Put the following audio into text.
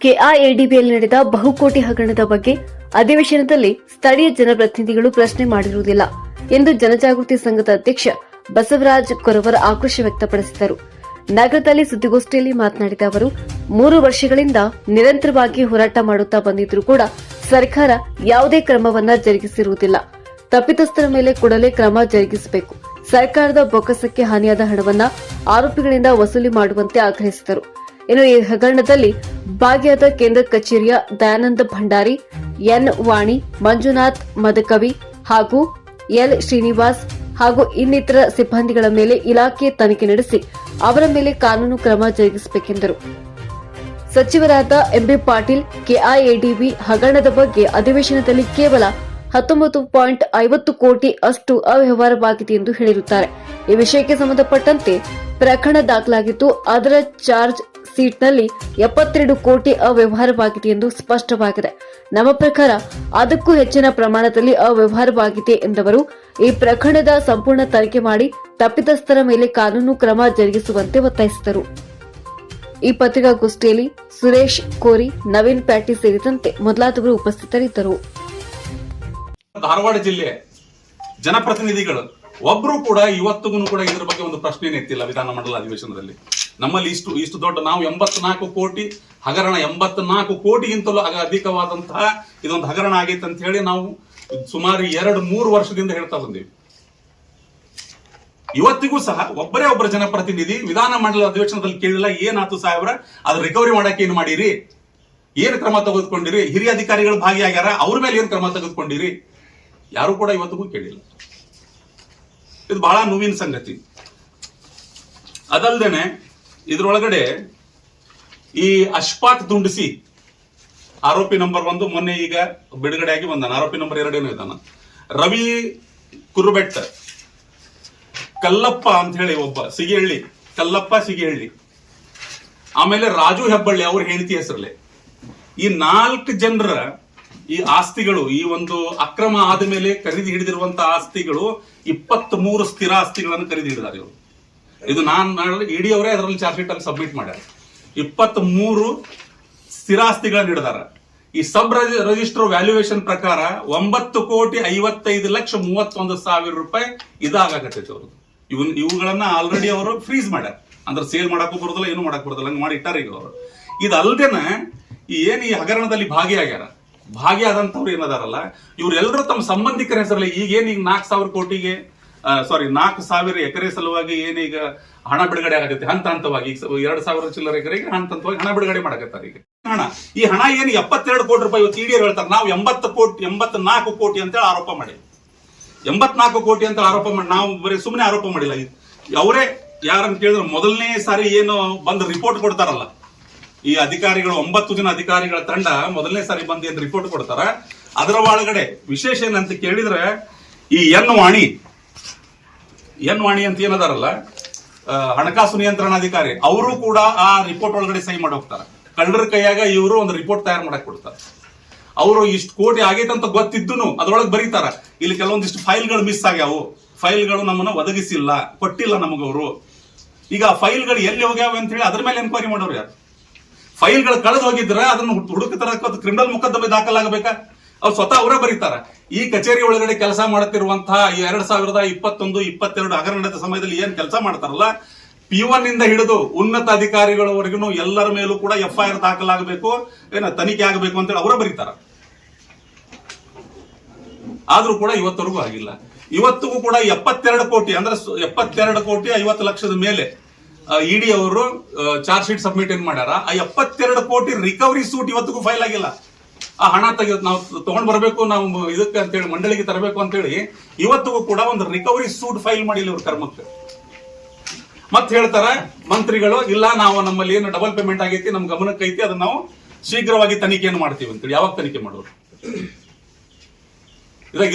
ಕೆಐಎಡಿಬಿಯಲ್ಲಿ ನಡೆದ ಬಹುಕೋಟಿ ಹಗರಣದ ಬಗ್ಗೆ ಅಧಿವೇಶನದಲ್ಲಿ ಸ್ಥಳೀಯ ಜನಪ್ರತಿನಿಧಿಗಳು ಪ್ರಶ್ನೆ ಮಾಡಿರುವುದಿಲ್ಲ ಎಂದು ಜನಜಾಗೃತಿ ಸಂಘದ ಅಧ್ಯಕ್ಷ ಬಸವರಾಜ್ ಕೊರವರ ಆಕ್ರೋಶ ವ್ಯಕ್ತಪಡಿಸಿದರು. ನಗರದಲ್ಲಿ ಸುದ್ದಿಗೋಷ್ಠಿಯಲ್ಲಿ ಮಾತನಾಡಿದ ಅವರು, 3 ವರ್ಷಗಳಿಂದ ನಿರಂತರವಾಗಿ ಹೋರಾಟ ಮಾಡುತ್ತಾ ಬಂದಿದ್ದರೂ ಕೂಡ ಸರ್ಕಾರ ಯಾವುದೇ ಕ್ರಮವನ್ನ ಜರುಗಿಸಿರುವುದಿಲ್ಲ. ತಪ್ಪಿತಸ್ಥರ ಮೇಲೆ ಕೂಡಲೇ ಕ್ರಮ ಜರುಗಿಸಬೇಕು. ಸರ್ಕಾರದ ಬೊಕ್ಕಸಕ್ಕೆ ಹಾನಿಯಾದ ಹಣವನ್ನ ಆರೋಪಿಗಳಿಂದ ವಸೂಲಿ ಮಾಡುವಂತೆ ಆಗ್ರಹಿಸಿದರು. ಇನ್ನು ಈ ಹಗರಣದಲ್ಲಿ ಭಾಗಿಯಾದ ಕೇಂದ್ರ ಕಚೇರಿಯ ದಯಾನಂದ ಭಂಡಾರಿ, ಎನ್ ವಾಣಿ, ಮಂಜುನಾಥ್ ಮದಕವಿ ಹಾಗೂ ಎಲ್ ಶ್ರೀನಿವಾಸ್ ಹಾಗೂ ಇನ್ನಿತರ ಸಿಬ್ಬಂದಿಗಳ ಮೇಲೆ ಇಲಾಖೆ ತನಿಖೆ ನಡೆಸಿ ಅವರ ಮೇಲೆ ಕಾನೂನು ಕ್ರಮ ಜರುಗಿಸಬೇಕೆಂದರು. ಸಚಿವರಾದ ಎಂಬಿ ಪಾಟೀಲ್ ಕೆಐಎಡಿಬಿ ಹಗರಣದ ಬಗ್ಗೆ ಅಧಿವೇಶನದಲ್ಲಿ ಕೇವಲ 19.50 ಕೋಟಿ ಅಷ್ಟು ಅವ್ಯವಹಾರವಾಗಿದೆ ಎಂದು ಹೇಳಿರುತ್ತಾರೆ. ಈ ವಿಷಯಕ್ಕೆ ಸಂಬಂಧಪಟ್ಟಂತೆ ಪ್ರಕರಣ ದಾಖಲಾಗಿದ್ದು ಅದರ ಚಾರ್ಜ್ ಶೀಟ್ನಲ್ಲಿ 72 ಕೋಟಿ ಅವ್ಯವಹಾರವಾಗಿದೆ ಎಂದು ಸ್ಪಷ್ಟವಾಗಿದೆ. ನಮ್ಮ ಪ್ರಕಾರ ಅದಕ್ಕೂ ಹೆಚ್ಚಿನ ಪ್ರಮಾಣದಲ್ಲಿ ಅವ್ಯವಹಾರವಾಗಿದೆ ಎಂದವರು ಈ ಪ್ರಕರಣದ ಸಂಪೂರ್ಣ ತನಿಖೆ ಮಾಡಿ ತಪ್ಪಿತಸ್ಥರ ಮೇಲೆ ಕಾನೂನು ಕ್ರಮ ಜರುಗಿಸುವಂತೆ ಒತ್ತಾಯಿಸಿದರು. ಈ ಪತ್ರಿಕಾಗೋಷ್ಠಿಯಲ್ಲಿ ಸುರೇಶ್ ಕೋರಿ, ನವೀನ್ ಪ್ಯಾಟಿ ಸೇರಿದಂತೆ ಮೊದಲಾದವರು ಉಪಸ್ಥಿತರಿದ್ದರು. ಧಾರವಾಡ ಜಿಲ್ಲೆ ಜನಪ್ರತಿನಿಧಿಗಳು ಒಬ್ರು ಕೂಡ ಇವತ್ತಿಗೂ ಕೂಡ ಇದ್ರ ಬಗ್ಗೆ ಒಂದು ಪ್ರಶ್ನೆ ಎತ್ತಿಲ್ಲ. ವಿಧಾನಮಂಡಲ ಅಧಿವೇಶನದಲ್ಲಿ ನಮ್ಮಲ್ಲಿ ಇಷ್ಟು ದೊಡ್ಡ ನಾವು 84 ಕೋಟಿ ಹಗರಣ, 84 ಕೋಟಿಗಿಂತಲೂ ಅಧಿಕವಾದಂತಹ ಇದೊಂದು ಹಗರಣ ಆಗೈತೆ ಅಂತ ಹೇಳಿ ನಾವು ಸುಮಾರು 2-3 ವರ್ಷದಿಂದ ಹೇಳ್ತಾ ಬಂದೀವಿ. ಇವತ್ತಿಗೂ ಸಹ ಒಬ್ಬರ ಜನಪ್ರತಿನಿಧಿ ವಿಧಾನಮಂಡಲ ಅಧಿವೇಶನದಲ್ಲಿ ಕೇಳಿಲ್ಲ, ಏನಾಯ್ತು ಸಾಹೇಬ್ರ, ಅದ್ರ ರಿಕವರಿ ಮಾಡಕ್ಕೆ ಏನ್ ಮಾಡಿರಿ, ಏನ್ ಕ್ರಮ ತೆಗೆದುಕೊಂಡಿರಿ, ಹಿರಿಯ ಅಧಿಕಾರಿಗಳು ಭಾಗಿಯಾಗ್ಯಾರ, ಅವ್ರ ಮೇಲೆ ಏನ್ ಕ್ರಮ ತೆಗೆದುಕೊಂಡಿರಿ, ಯಾರು ಕೂಡ ಇವತ್ತಿಗೂ ಕೇಳಿಲ್ಲ. ಇದು ಬಹಳ ನೋವಿನ ಸಂಗತಿ. ಅದಲ್ದೇನೆ ಇದ್ರೊಳಗಡೆ ಈ ಅಶ್ಫಾಕ್ ದುಂಡಸಿ ಆರೋಪಿ ನಂಬರ್ 1 ಮೊನ್ನೆ ಈಗ ಬಿಡುಗಡೆ ಆಗಿ ಬಂದಾನ. ಆರೋಪಿ ನಂಬರ್ 2 ಏನೋ ಇದ್ದಾನ. ರವಿ ಕುರುಬೆಟ್ಟ, ಕಲ್ಲಪ್ಪ ಅಂತ ಹೇಳಿ ಒಬ್ಬ ಸಿಗಿಹಳ್ಳಿ, ಕಲ್ಲಪ್ಪ ಸಿಗಿಹಳ್ಳಿ, ಆಮೇಲೆ ರಾಜು ಹೆಬ್ಬಳ್ಳಿ ಅವ್ರ ಹೆಂಡತಿ ಹೆಸರಲ್ಲೇ ಈ 4 ಜನರ ಈ ಆಸ್ತಿಗಳು, ಈ ಒಂದು ಅಕ್ರಮ ಆದ ಮೇಲೆ ಖರೀದಿ ಹಿಡಿದಿರುವಂತಹ ಆಸ್ತಿಗಳು 23 ಸ್ಥಿರ ಆಸ್ತಿಗಳನ್ನು ಖರೀದಿ ಹಿಡಿದಾರೆ ಇವರು. ಇದು ಇಡೀ ಅವರೇ ಅದರಲ್ಲಿ ಚಾರ್ಜ್ ಶೀಟ್ ಅಲ್ಲಿ ಸಬ್ಮಿಟ್ ಮಾಡ್ಯಾರ. 23 ಸ್ಥಿರಾಸ್ತಿಗಳನ್ನು ಹಿಡಿದಾರ. ಈ ಸಬ್ ರಿಜಿಸ್ಟರ್ ವ್ಯಾಲ್ಯೂಯೇಷನ್ ಪ್ರಕಾರ 9,55,31,000 ರೂಪಾಯಿ ಇದಾಗತ್ತೈತೆ ಅವರು. ಇವುಗಳನ್ನ ಆಲ್ರೆಡಿ ಅವರು ಫ್ರೀಸ್ ಮಾಡ್ಯಾರ. ಅಂದ್ರೆ ಸೇಲ್ ಮಾಡಕ್ಕೂ ಬರೋದಿಲ್ಲ, ಏನು ಮಾಡಕ್ ಬರೋದಿಲ್ಲ, ಹಂಗೆ ಮಾಡಿ ಇಟ್ಟಾರ ಈಗ ಅವರು. ಇದಲ್ದೇನ ಈ ಹಗರಣದಲ್ಲಿ ಭಾಗಿಯಾದಂತವ್ರು ಏನದಾರಲ್ಲ, ಇವ್ರೆಲ್ಲರೂ ತಮ್ಮ ಸಂಬಂಧಿಕರ ಹೆಸರಲ್ಲಿ ಈಗ 4,000 ಕೋಟಿಗೆ 4,000 ಎಕರೆ ಸಲುವಾಗಿ ಏನೀಗ ಹಣ ಬಿಡುಗಡೆ ಆಗತ್ತೆ ಹಂತ ಹಂತವಾಗಿ. 2,000 ಚಿಲ್ಲರೆ ಎಕರೆಗೆ ಹಂತವಾಗಿ ಹಣ ಬಿಡುಗಡೆ ಮಾಡಕತ್ತಾರೆ. ಈಗ ಈ ಹಣ ಏನು 72 ಕೋಟಿ ರೂಪಾಯಿ ಇವತ್ತು ಇಡಿ ಹೇಳ್ತಾರೆ. ನಾವು 84 ಕೋಟಿ ಅಂತ ಆರೋಪ ಮಾಡಿ 84 ಕೋಟಿ ಅಂತ ಆರೋಪ ಮಾಡಿ ನಾವು ಬರೀ ಸುಮ್ಮನೆ ಆರೋಪ ಮಾಡಿಲ್ಲ. ಅವರೇ ಯಾರಂತ ಕೇಳಿದ್ರೆ ಮೊದಲನೇ ಸಾರಿ ಏನು ಬಂದು ರಿಪೋರ್ಟ್ ಕೊಡ್ತಾರಲ್ಲ, ಈ ಅಧಿಕಾರಿಗಳು 9 ಜನ ಅಧಿಕಾರಿಗಳ ತಂಡ ಮೊದಲನೇ ಸಾರಿ ಬಂದು ಏನ್ ರಿಪೋರ್ಟ್ ಕೊಡ್ತಾರ, ಅದರ ಒಳಗಡೆ ವಿಶೇಷ ಏನಂತ ಕೇಳಿದ್ರೆ ಈ ಎನ್ ವಾಣಿ ಅಂತ ಏನದಾರಲ್ಲ ಹಣಕಾಸು ನಿಯಂತ್ರಣಾಧಿಕಾರಿ, ಅವರು ಕೂಡ ಆ ರಿಪೋರ್ಟ್ ಒಳಗಡೆ ಸಹಿ ಮಾಡಿ ಹೋಗ್ತಾರೆ. ಕಳ್ಳರ ಕೈಯಾಗ ಇವರು ಒಂದು ರಿಪೋರ್ಟ್ ತಯಾರು ಮಾಡಕ್ ಕೊಡ್ತಾರೆ. ಅವರು ಇಷ್ಟು ಕೋಟಿ ಆಗೈತೆ ಅಂತ ಗೊತ್ತಿದ್ದನು ಅದ್ರೊಳಗೆ ಬರೀತಾರ, ಇಲ್ಲಿ ಕೆಲವೊಂದಿಷ್ಟು ಫೈಲ್ಗಳು ಮಿಸ್ ಆಗ್ಯಾವು, ಫೈಲ್ಗಳು ನಮ್ಮನ್ನ ಒದಗಿಸಿಲ್ಲ, ಕೊಟ್ಟಿಲ್ಲ ನಮಗವರು. ಈಗ ಫೈಲ್ಗಳು ಎಲ್ಲಿ ಹೋಗ್ಯಾವ ಅಂತ ಹೇಳಿ ಅದ್ರ ಮೇಲೆ ಎನ್ಕ್ವೈರಿ ಮಾಡೋರು ಯಾರು? ಫೈಲ್ಗಳು ಕಳೆದು ಹೋಗಿದ್ರೆ ಅದನ್ನು ಹುಡುಕತರಕ್ಕೆ ಕ್ರಿಮಿನಲ್ ಮೊಕದ್ದಮೆ ದಾಖಲಾಗಬೇಕಾ? ಅವ್ರು ಸ್ವತಃ ಅವರೇ ಬರೀತಾರ. ಈ ಕಚೇರಿ ಒಳಗಡೆ ಕೆಲಸ ಮಾಡುತ್ತಿರುವಂತಹ 2021-22 ಹಗರಣದ ಸಮಯದಲ್ಲಿ ಏನ್ ಕೆಲಸ ಮಾಡ್ತಾರಲ್ಲ, P1 ಇಂದ ಹಿಡಿದು ಉನ್ನತ ಅಧಿಕಾರಿಗಳವರೆಗೂ ಎಲ್ಲರ ಮೇಲೂ ಕೂಡ FIR ದಾಖಲಾಗಬೇಕು, ತನಿಖೆ ಆಗಬೇಕು ಅಂತ ಹೇಳಿ ಅವರೇ ಬರೀತಾರ. ಆದ್ರೂ ಕೂಡ ಇವತ್ತವರೆಗೂ ಆಗಿಲ್ಲ. ಇವತ್ತಿಗೂ ಕೂಡ 72 ಕೋಟಿ ಅಂದ್ರೆ 72 ಕೋಟಿ 50 ಲಕ್ಷದ ಮೇಲೆ ಇಡಿ ಅವರು ಚಾರ್ಜ್ ಶೀಟ್ ಸಬ್ಮಿಟ್ ಏನ್ ಮಾಡ್ಯಾರ. ಆ 72 ಕೋಟಿ ರಿಕವರಿ ಸೂಟ್ ಇವತ್ತಿಗೂ ಫೈಲ್ ಆಗಿಲ್ಲ. ಆ ಹಣ ನಾವು ತಗೊಂಡ್ ಬರ್ಬೇಕು, ನಾವು ಇದಕ್ಕೆ ಅಂತೇಳಿ ಮಂಡಳಿಗೆ ತರಬೇಕು ಅಂತೇಳಿ ಇವತ್ತಿಗೂ ಕೂಡ ಒಂದು ರಿಕವರಿ ಸೂಟ್ ಫೈಲ್ ಮಾಡಿಲ್ಲ ಇವ್ರ ಕರ್ಮಕ್ಕೆ. ಮತ್ತೆ ಹೇಳ್ತಾರ ಮಂತ್ರಿಗಳು, ಇಲ್ಲ ನಾವು ನಮ್ಮಲ್ಲಿ ಏನು ಡಬಲ್ ಪೇಮೆಂಟ್ ಆಗೈತಿ, ನಮ್ ಗಮನಕ್ಕೆ ಐತಿ, ಅದನ್ನ ನಾವು ಶೀಘ್ರವಾಗಿ ತನಿಖೆಯನ್ನು ಮಾಡ್ತೀವಿ ಅಂತೇಳಿ. ಯಾವಾಗ ತನಿಖೆ ಮಾಡೋರು? ಇದಾಗ